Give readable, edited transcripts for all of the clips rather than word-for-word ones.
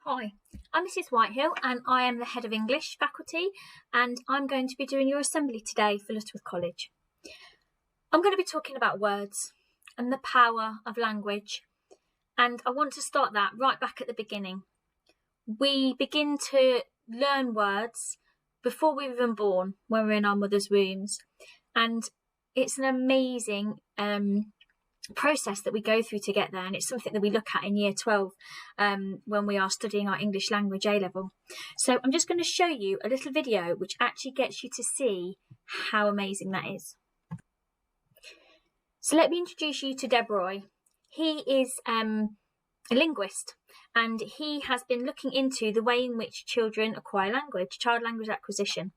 Hi, I'm Mrs Whitehill and I am the Head of English faculty, and I'm going to be doing your assembly today for Lutterworth College. I'm going to be talking about words and the power of language, and I want to start that right back at the beginning. We begin to learn words before we're even born, when we're in our mother's wombs, and it's an amazing process that we go through to get there, and it's something that we look at in year 12 when we are studying our English language A-level. So I'm just going to show you a little video which actually gets you to see how amazing that is. So let me introduce you to Deb Roy. He is a linguist, and he has been looking into the way in which children acquire language, child language acquisition,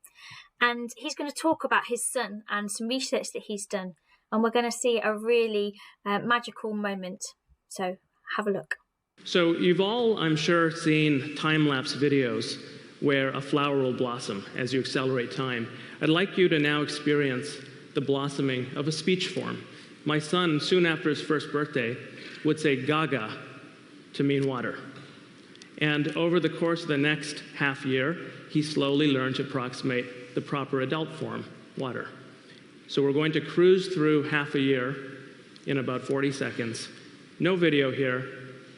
and he's going to talk about his son and some research that he's done. And we're going to see a really magical moment. So have a look. So you've all, I'm sure, seen time-lapse videos where a flower will blossom as you accelerate time. I'd like you to now experience the blossoming of a speech form. My son, soon after his first birthday, would say gaga to mean water. And over the course of the next half year, he slowly learned to approximate the proper adult form, water. So we're going to cruise through half a year in about 40 seconds. No video here,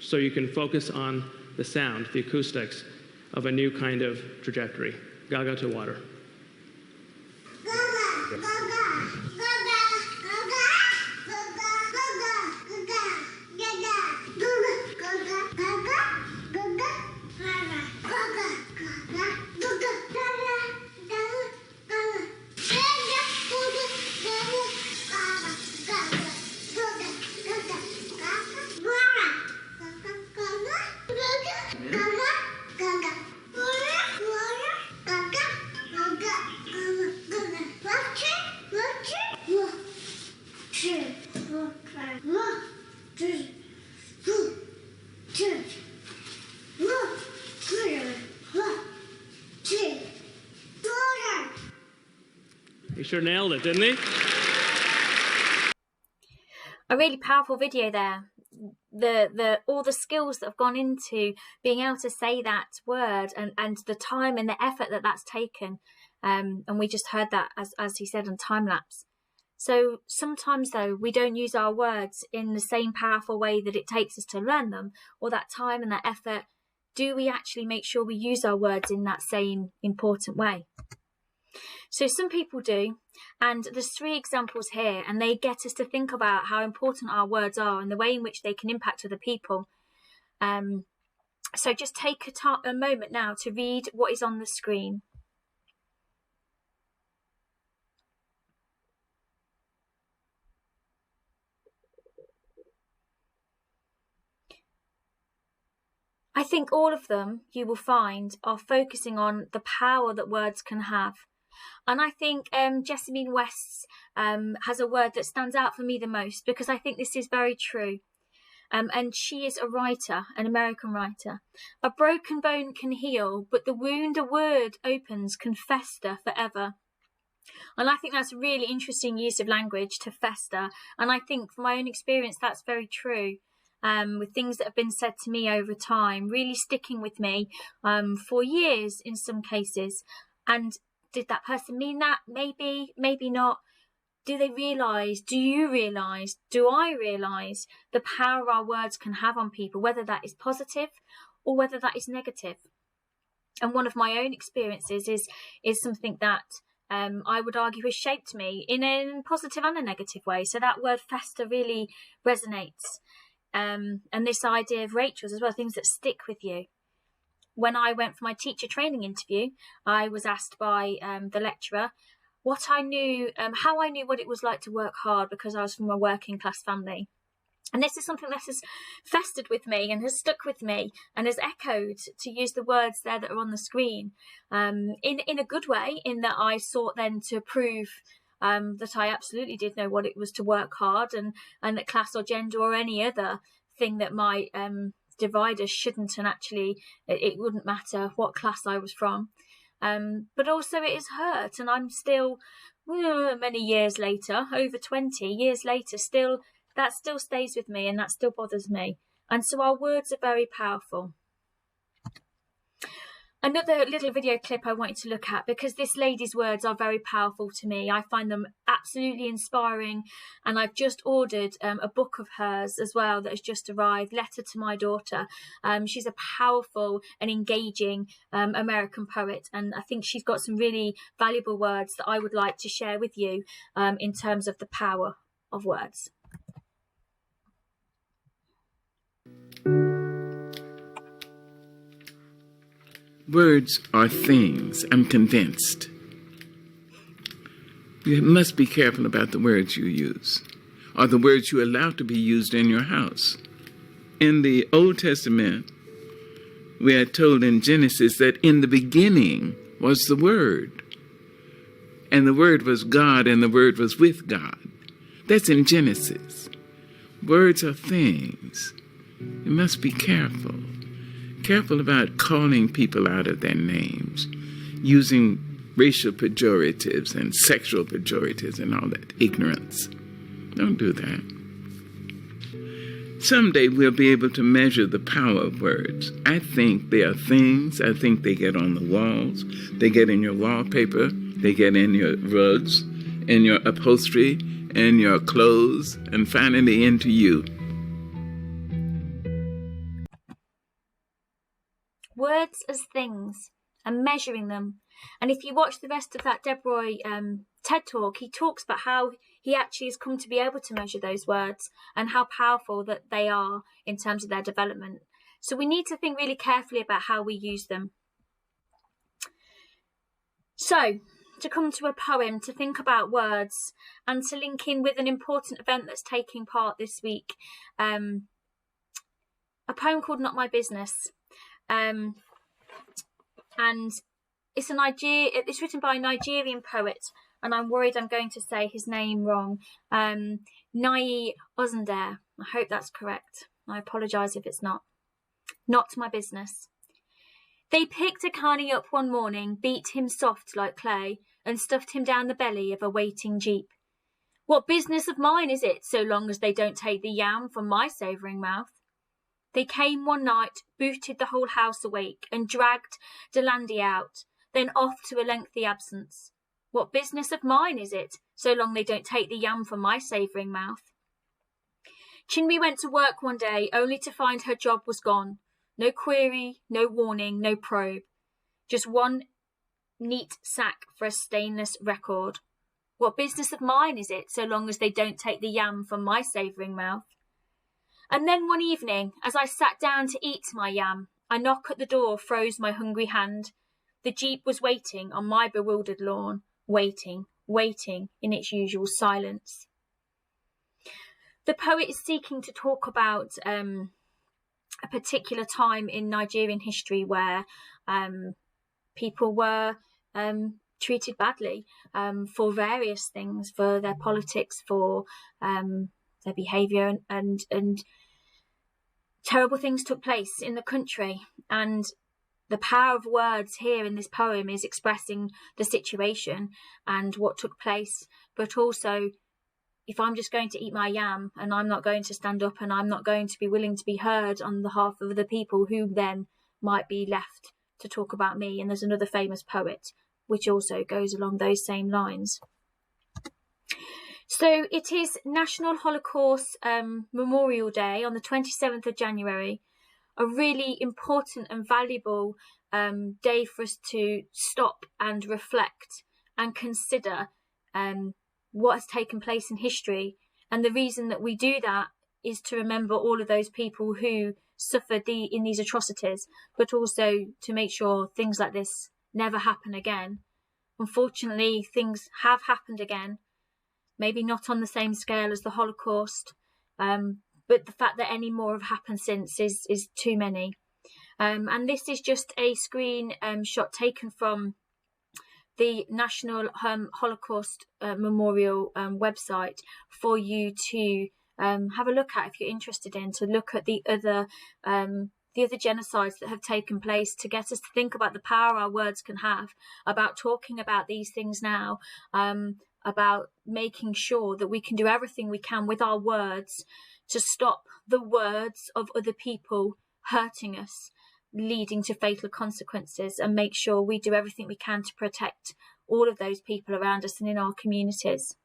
so you can focus on the sound, the acoustics of a new kind of trajectory. Gaga to water. Gaga, gaga, gaga, gaga, gaga, gaga, gaga, gaga, gaga, He sure nailed it, didn't he? A really powerful video there. All the skills that have gone into being able to say that word, and the time and the effort that that's taken. And we just heard that, as he said, on time lapse. So sometimes, though, we don't use our words in the same powerful way that it takes us to learn them, or that time and that effort. Do we actually make sure we use our words in that same important way? So some people do, and there's 3 examples here, and they get us to think about how important our words are and the way in which they can impact other people. So just take a moment now to read what is on the screen. I think all of them, you will find, are focusing on the power that words can have. And I think Jessamine West has a word that stands out for me the most, because I think this is very true. And she is a writer, an American writer. A broken bone can heal, but the wound a word opens can fester forever. And I think that's a really interesting use of language, to fester. And I think from my own experience, that's very true. With things that have been said to me over time, really sticking with me for years in some cases. And did that person mean that? Maybe, maybe not. Do they realise? Do you realise? Do I realise the power our words can have on people, whether that is positive or whether that is negative? And one of my own experiences is something that I would argue has shaped me in a positive and a negative way. So that word fester really resonates. And this idea of Rachel's as well, things that stick with you. When I went for my teacher training interview, I was asked by the lecturer how I knew what it was like to work hard, because I was from a working class family. And this is something that has festered with me and has stuck with me and has echoed, to use the words there that are on the screen, in a good way, in that I sought then to prove that I absolutely did know what it was to work hard, and that class or gender or any other thing that might divide us shouldn't, and actually it wouldn't matter what class I was from. But also it is hurt, and I'm still, many years later, over 20 years later, that still stays with me, and that still bothers me. And so our words are very powerful. Another little video clip I wanted to look at, because this lady's words are very powerful to me. I find them absolutely inspiring, and I've just ordered a book of hers as well that has just arrived, Letter to My Daughter. She's a powerful and engaging American poet, and I think she's got some really valuable words that I would like to share with you in terms of the power of words. Words are things, I'm convinced. You must be careful about the words you use, or the words you allow to be used in your house. In the Old Testament, we are told in Genesis that in the beginning was the Word, and the Word was God, and the Word was with God. That's in Genesis. Words are things. You must be careful. Careful about calling people out of their names, using racial pejoratives and sexual pejoratives and all that ignorance. Don't do that. Someday we'll be able to measure the power of words. I think they are things. I think they get on the walls. They get in your wallpaper. They get in your rugs, in your upholstery, in your clothes, and finally into you. Words as things and measuring them. And if you watch the rest of that Deb Roy TED Talk, he talks about how he actually has come to be able to measure those words and how powerful that they are in terms of their development. So we need to think really carefully about how we use them. So, to come to a poem, to think about words, and to link in with an important event that's taking part this week. A poem called Not My Business. And it's written by a Nigerian poet, and I'm worried I'm going to say his name wrong. Nai Ozundare. I hope that's correct. I apologise if it's not. Not my business. They picked Akani up one morning, beat him soft like clay, and stuffed him down the belly of a waiting jeep. What business of mine is it, so long as they don't take the yam from my savouring mouth? They came one night, booted the whole house awake, and dragged Delandi out, then off to a lengthy absence. What business of mine is it, so long they don't take the yam from my savouring mouth? Chinwe went to work one day, only to find her job was gone. No query, no warning, no probe. Just one neat sack for a stainless record. What business of mine is it, so long as they don't take the yam from my savouring mouth? And then one evening, as I sat down to eat my yam, a knock at the door froze my hungry hand. The jeep was waiting on my bewildered lawn, waiting in its usual silence. The poet is seeking to talk about a particular time in Nigerian history where people were treated badly for various things, for their politics, for their behaviour, and terrible things took place in the country. And the power of words here in this poem is expressing the situation and what took place, but also, if I'm just going to eat my yam and I'm not going to stand up and I'm not going to be willing to be heard on behalf of the people who then might be left to talk about me. And there's another famous poet which also goes along those same lines. So it is National Holocaust Memorial Day on the 27th of January, a really important and valuable day for us to stop and reflect and consider what has taken place in history. And the reason that we do that is to remember all of those people who suffered in these atrocities, but also to make sure things like this never happen again. Unfortunately, things have happened again, maybe not on the same scale as the Holocaust, but the fact that any more have happened since is too many. And this is just a screen shot taken from the National Holocaust Memorial website for you to have a look at if you're interested in, to look at the other genocides that have taken place, to get us to think about the power our words can have, about talking about these things now, about making sure that we can do everything we can with our words to stop the words of other people hurting us leading to fatal consequences, and make sure we do everything we can to protect all of those people around us and in our communities,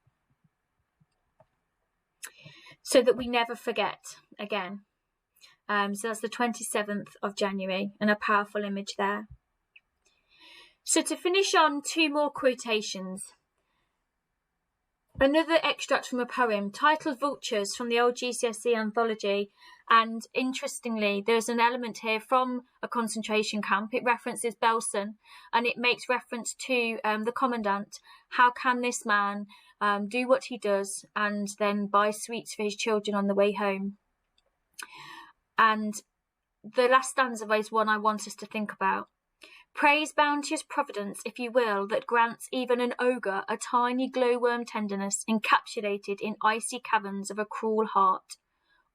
so that we never forget again. So that's the 27th of January, and a powerful image there. So to finish on, 2 more quotations. Another extract from a poem titled Vultures from the old GCSE anthology, and interestingly there's an element here from a concentration camp. It references Belsen, and it makes reference to the commandant. How can this man do what he does and then buy sweets for his children on the way home? And the last stanza is one I want us to think about. Praise bounteous providence, if you will, that grants even an ogre a tiny glowworm tenderness encapsulated in icy caverns of a cruel heart.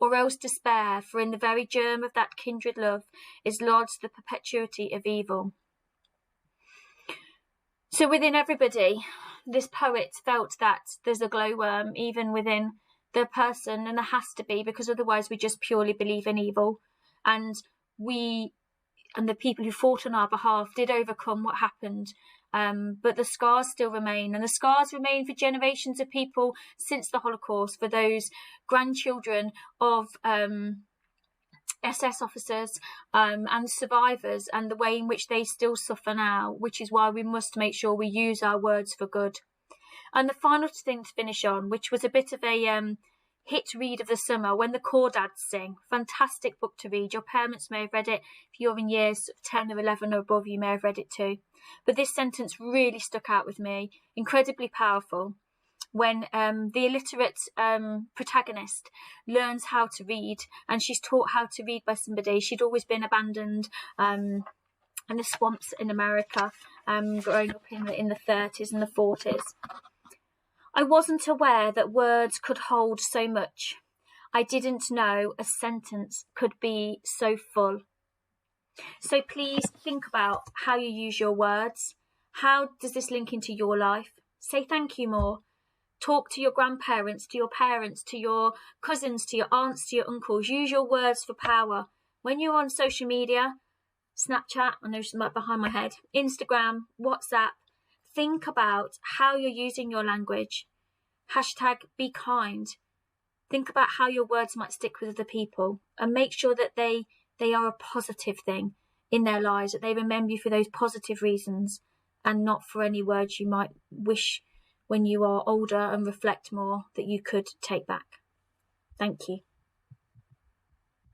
Or else despair, for in the very germ of that kindred love is lodged the perpetuity of evil. So within everybody, this poet felt that there's a glowworm even within the person, and there has to be, because otherwise we just purely believe in evil. And we and the people who fought on our behalf did overcome what happened, but the scars still remain, and the scars remain for generations of people since the Holocaust, for those grandchildren of SS officers and survivors, and the way in which they still suffer now, which is why we must make sure we use our words for good. And the final thing to finish on, which was a bit of a hit read of the summer, When the Crawdads Sing. Fantastic book to read. Your parents may have read it. If you're in years 10 or 11 or above, you may have read it too. But this sentence really stuck out with me. Incredibly powerful. When the illiterate protagonist learns how to read, and she's taught how to read by somebody. She'd always been abandoned in the swamps in America, growing up in the 30s and the 40s. I wasn't aware that words could hold so much. I didn't know a sentence could be so full. So please think about how you use your words. How does this link into your life? Say thank you more. Talk to your grandparents, to your parents, to your cousins, to your aunts, to your uncles. Use your words for power. When you're on social media, Snapchat, I know she's behind my head, Instagram, WhatsApp, think about how you're using your language. Hashtag be kind. Think about how your words might stick with other people, and make sure that they are a positive thing in their lives, that they remember you for those positive reasons and not for any words you might wish when you are older and reflect more that you could take back. Thank you.